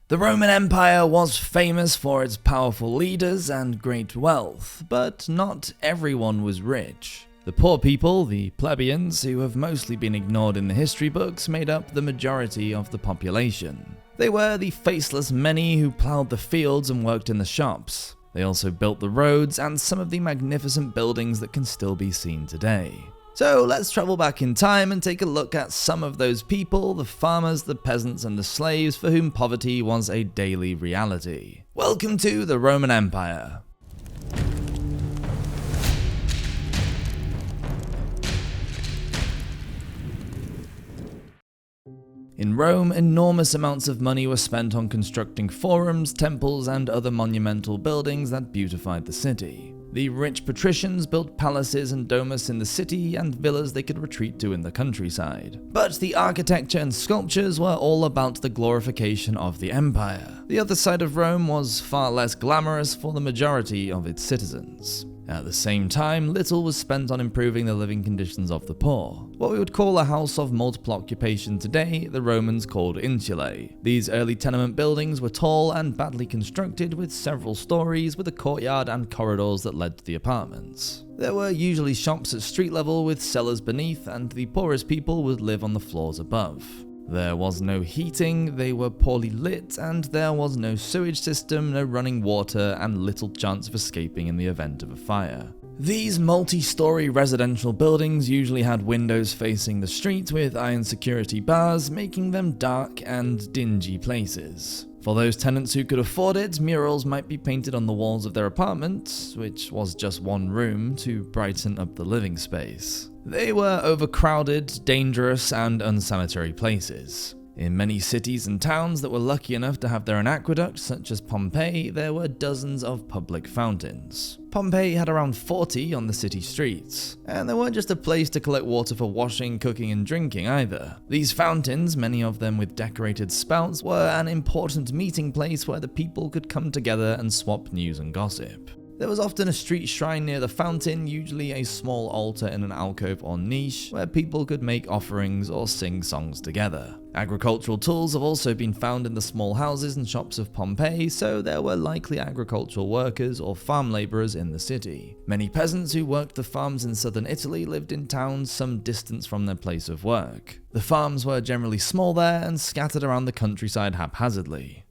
The Roman Empire was famous for its powerful leaders and great wealth, but not everyone was rich. The poor people, the plebeians, who have mostly been ignored in the history books, made up the majority of the population. They were the faceless many who ploughed the fields and worked in the shops. They also built the roads and some of the magnificent buildings that can still be seen today. So let's travel back in time and take a look at some of those people, the farmers, the peasants, and the slaves for whom poverty was a daily reality. Welcome to the Roman Empire. In Rome, enormous amounts of money were spent on constructing forums, temples, and other monumental buildings that beautified the city. The rich patricians built palaces and domus in the city and villas they could retreat to in the countryside. But the architecture and sculptures were all about the glorification of the empire. The other side of Rome was far less glamorous for the majority of its citizens. At the same time, little was spent on improving the living conditions of the poor. What we would call a house of multiple occupation today, the Romans called insulae. These early tenement buildings were tall and badly constructed with several stories with a courtyard and corridors that led to the apartments. There were usually shops at street level with cellars beneath, and the poorest people would live on the floors above. There was no heating, they were poorly lit, and there was no sewage system, no running water, and little chance of escaping in the event of a fire. These multi-story residential buildings usually had windows facing the street with iron security bars, making them dark and dingy places. For those tenants who could afford it, murals might be painted on the walls of their apartment, which was just one room, to brighten up the living space. They were overcrowded, dangerous, and unsanitary places. In many cities and towns that were lucky enough to have their own aqueducts, such as Pompeii, there were dozens of public fountains. Pompeii had around 40 on the city streets, and they weren't just a place to collect water for washing, cooking, and drinking either. These fountains, many of them with decorated spouts, were an important meeting place where the people could come together and swap news and gossip. There was often a street shrine near the fountain, usually a small altar in an alcove or niche, where people could make offerings or sing songs together. Agricultural tools have also been found in the small houses and shops of Pompeii, so there were likely agricultural workers or farm laborers in the city. Many peasants who worked the farms in southern Italy lived in towns some distance from their place of work. The farms were generally small there and scattered around the countryside haphazardly.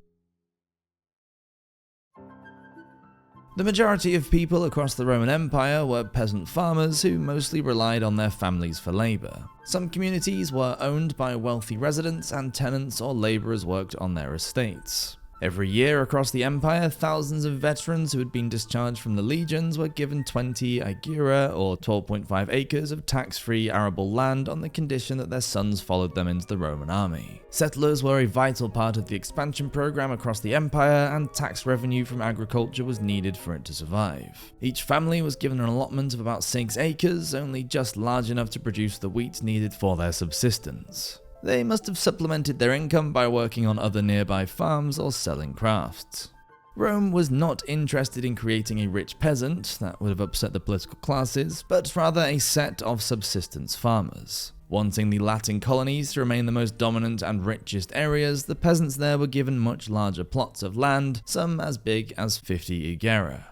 The majority of people across the Roman Empire were peasant farmers who mostly relied on their families for labor. Some communities were owned by wealthy residents, and tenants or laborers worked on their estates. Every year across the empire, thousands of veterans who had been discharged from the legions were given 20 aegura, or 12.5 acres of tax-free arable land on the condition that their sons followed them into the Roman army. Settlers were a vital part of the expansion program across the empire, and tax revenue from agriculture was needed for it to survive. Each family was given an allotment of about 6 acres, only just large enough to produce the wheat needed for their subsistence. They must have supplemented their income by working on other nearby farms or selling crafts. Rome was not interested in creating a rich peasant, that would have upset the political classes, but rather a set of subsistence farmers. Wanting the Latin colonies to remain the most dominant and richest areas, the peasants there were given much larger plots of land, some as big as 50 aegera.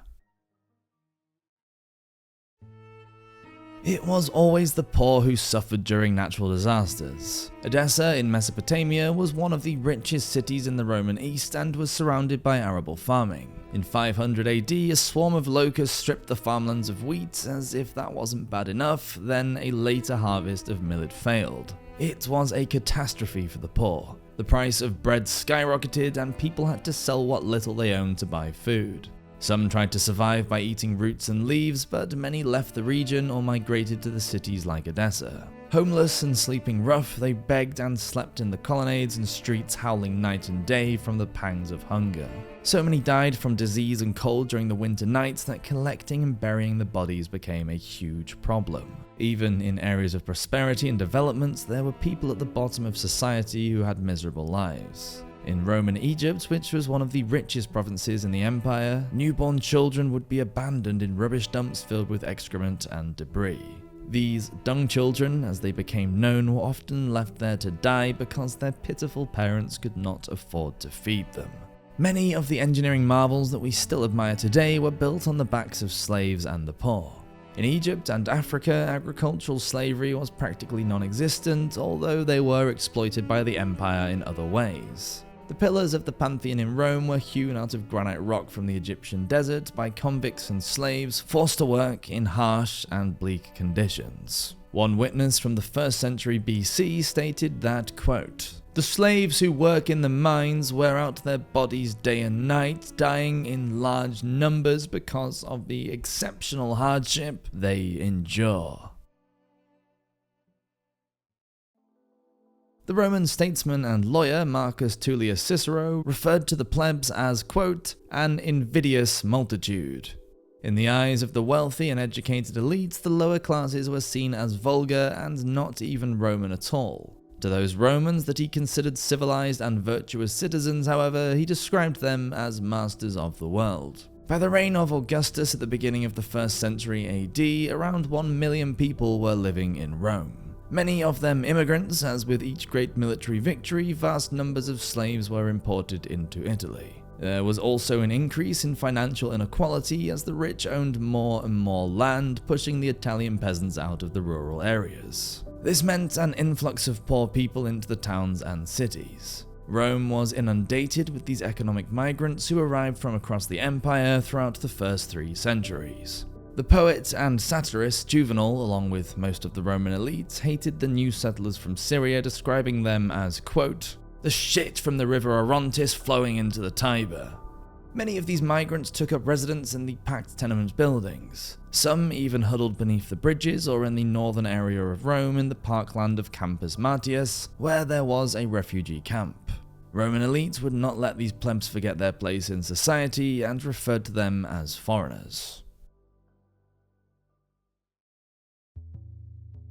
It was always the poor who suffered during natural disasters. Edessa in Mesopotamia was one of the richest cities in the Roman East and was surrounded by arable farming. In 500 AD, a swarm of locusts stripped the farmlands of wheat. As if that wasn't bad enough, then a later harvest of millet failed. It was a catastrophe for the poor. The price of bread skyrocketed, and people had to sell what little they owned to buy food. Some tried to survive by eating roots and leaves, but many left the region or migrated to the cities like Edessa. Homeless and sleeping rough, they begged and slept in the colonnades and streets, howling night and day from the pangs of hunger. So many died from disease and cold during the winter nights that collecting and burying the bodies became a huge problem. Even in areas of prosperity and development, there were people at the bottom of society who had miserable lives. In Roman Egypt, which was one of the richest provinces in the empire, newborn children would be abandoned in rubbish dumps filled with excrement and debris. These dung children, as they became known, were often left there to die because their pitiful parents could not afford to feed them. Many of the engineering marvels that we still admire today were built on the backs of slaves and the poor. In Egypt and Africa, agricultural slavery was practically non-existent, although they were exploited by the empire in other ways. The pillars of the Pantheon in Rome were hewn out of granite rock from the Egyptian desert by convicts and slaves forced to work in harsh and bleak conditions. One witness from the 1st century BC stated that, quote, "The slaves who work in the mines wear out their bodies day and night, dying in large numbers because of the exceptional hardship they endure." The Roman statesman and lawyer Marcus Tullius Cicero referred to the plebs as, quote, "an invidious multitude." In the eyes of the wealthy and educated elites, the lower classes were seen as vulgar and not even Roman at all. To those Romans that he considered civilized and virtuous citizens, however, he described them as masters of the world. By the reign of Augustus at the beginning of the 1st century AD, around 1 million people were living in Rome. Many of them immigrants, as with each great military victory, vast numbers of slaves were imported into Italy. There was also an increase in financial inequality as the rich owned more and more land, pushing the Italian peasants out of the rural areas. This meant an influx of poor people into the towns and cities. Rome was inundated with these economic migrants who arrived from across the empire throughout the first 3 centuries. The poet and satirist Juvenal, along with most of the Roman elites, hated the new settlers from Syria, describing them as, quote, "the shit from the river Orontis flowing into the Tiber." Many of these migrants took up residence in the packed tenement buildings. Some even huddled beneath the bridges or in the northern area of Rome in the parkland of Campus Martius, where there was a refugee camp. Roman elites would not let these plebs forget their place in society and referred to them as foreigners.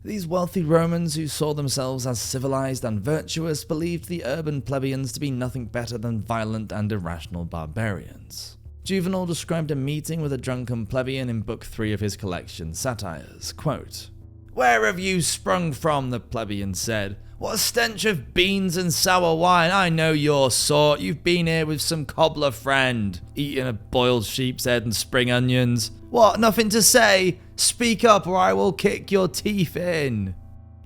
These wealthy Romans, who saw themselves as civilized and virtuous, believed the urban plebeians to be nothing better than violent and irrational barbarians. Juvenal described a meeting with a drunken plebeian in Book 3 of his collection, Satires, quote, "Where have you sprung from?" the plebeian said. "What a stench of beans and sour wine! I know your sort. You've been here with some cobbler friend, eating a boiled sheep's head and spring onions. What, nothing to say? Speak up or I will kick your teeth in."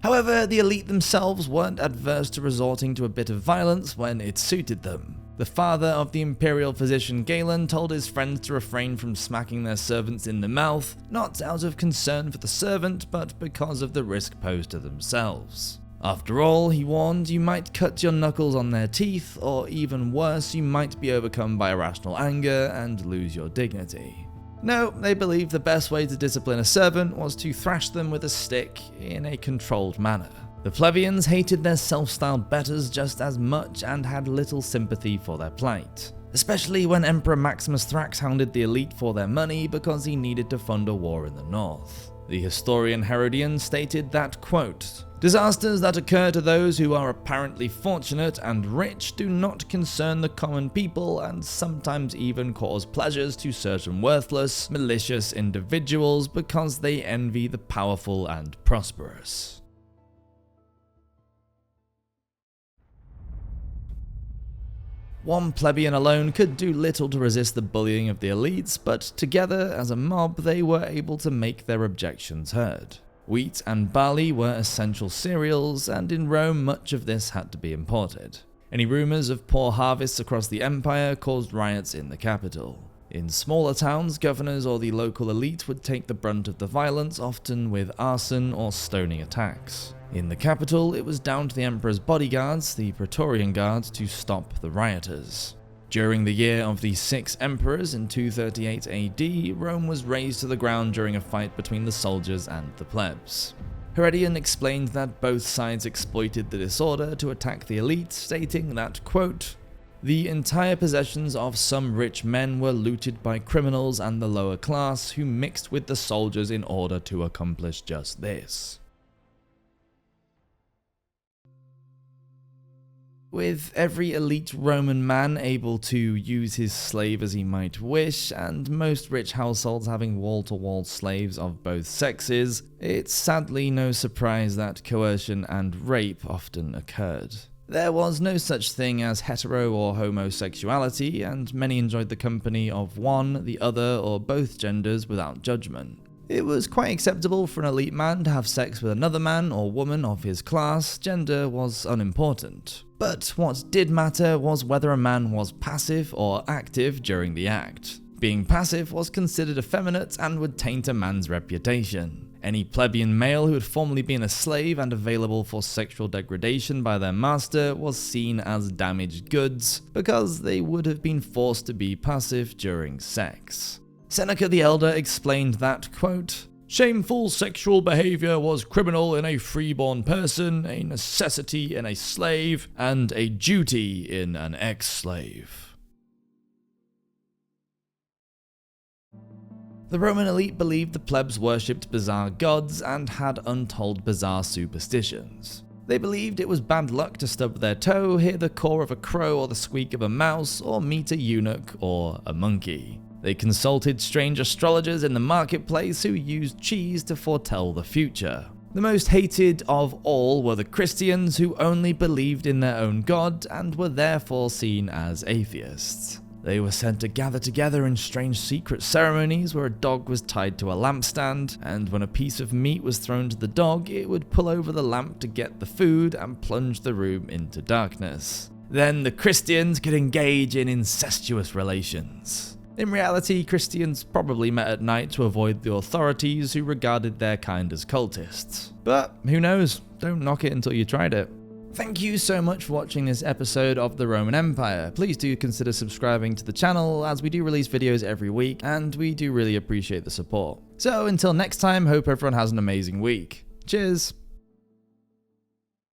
However, the elite themselves weren't adverse to resorting to a bit of violence when it suited them. The father of the imperial physician Galen told his friends to refrain from smacking their servants in the mouth, not out of concern for the servant, but because of the risk posed to themselves. After all, he warned, you might cut your knuckles on their teeth, or even worse, you might be overcome by irrational anger and lose your dignity. No, they believed the best way to discipline a servant was to thrash them with a stick in a controlled manner. The plebeians hated their self-styled betters just as much and had little sympathy for their plight, especially when Emperor Maximus Thrax hounded the elite for their money because he needed to fund a war in the north. The historian Herodian stated that, quote, "Disasters that occur to those who are apparently fortunate and rich do not concern the common people and sometimes even cause pleasures to certain worthless, malicious individuals because they envy the powerful and prosperous." One plebeian alone could do little to resist the bullying of the elites, but together as a mob they were able to make their objections heard. Wheat and barley were essential cereals, and in Rome much of this had to be imported. Any rumors of poor harvests across the empire caused riots in the capital. In smaller towns, governors or the local elite would take the brunt of the violence, often with arson or stoning attacks. In the capital, it was down to the emperor's bodyguards, the Praetorian Guard, to stop the rioters. During the year of the 6 emperors in 238 AD, Rome was razed to the ground during a fight between the soldiers and the plebs. Herodian explained that both sides exploited the disorder to attack the elite, stating that, quote, "The entire possessions of some rich men were looted by criminals and the lower class, who mixed with the soldiers in order to accomplish just this." With every elite Roman man able to use his slave as he might wish, and most rich households having wall-to-wall slaves of both sexes, it's sadly no surprise that coercion and rape often occurred. There was no such thing as hetero or homosexuality, and many enjoyed the company of one, the other, or both genders without judgment. It was quite acceptable for an elite man to have sex with another man or woman of his class. Gender was unimportant. But what did matter was whether a man was passive or active during the act. Being passive was considered effeminate and would taint a man's reputation. Any plebeian male who had formerly been a slave and available for sexual degradation by their master was seen as damaged goods because they would have been forced to be passive during sex. Seneca the Elder explained that, quote, "Shameful sexual behavior was criminal in a freeborn person, a necessity in a slave, and a duty in an ex-slave." The Roman elite believed the plebs worshipped bizarre gods and had untold bizarre superstitions. They believed it was bad luck to stub their toe, hear the caw of a crow or the squeak of a mouse, or meet a eunuch or a monkey. They consulted strange astrologers in the marketplace who used cheese to foretell the future. The most hated of all were the Christians, who only believed in their own god and were therefore seen as atheists. They were said to gather together in strange secret ceremonies where a dog was tied to a lampstand, and when a piece of meat was thrown to the dog, it would pull over the lamp to get the food and plunge the room into darkness. Then the Christians could engage in incestuous relations. In reality, Christians probably met at night to avoid the authorities who regarded their kind as cultists. But who knows? Don't knock it until you tried it. Thank you so much for watching this episode of the Roman Empire. Please do consider subscribing to the channel, as we do release videos every week and we do really appreciate the support. So until next time, hope everyone has an amazing week. Cheers!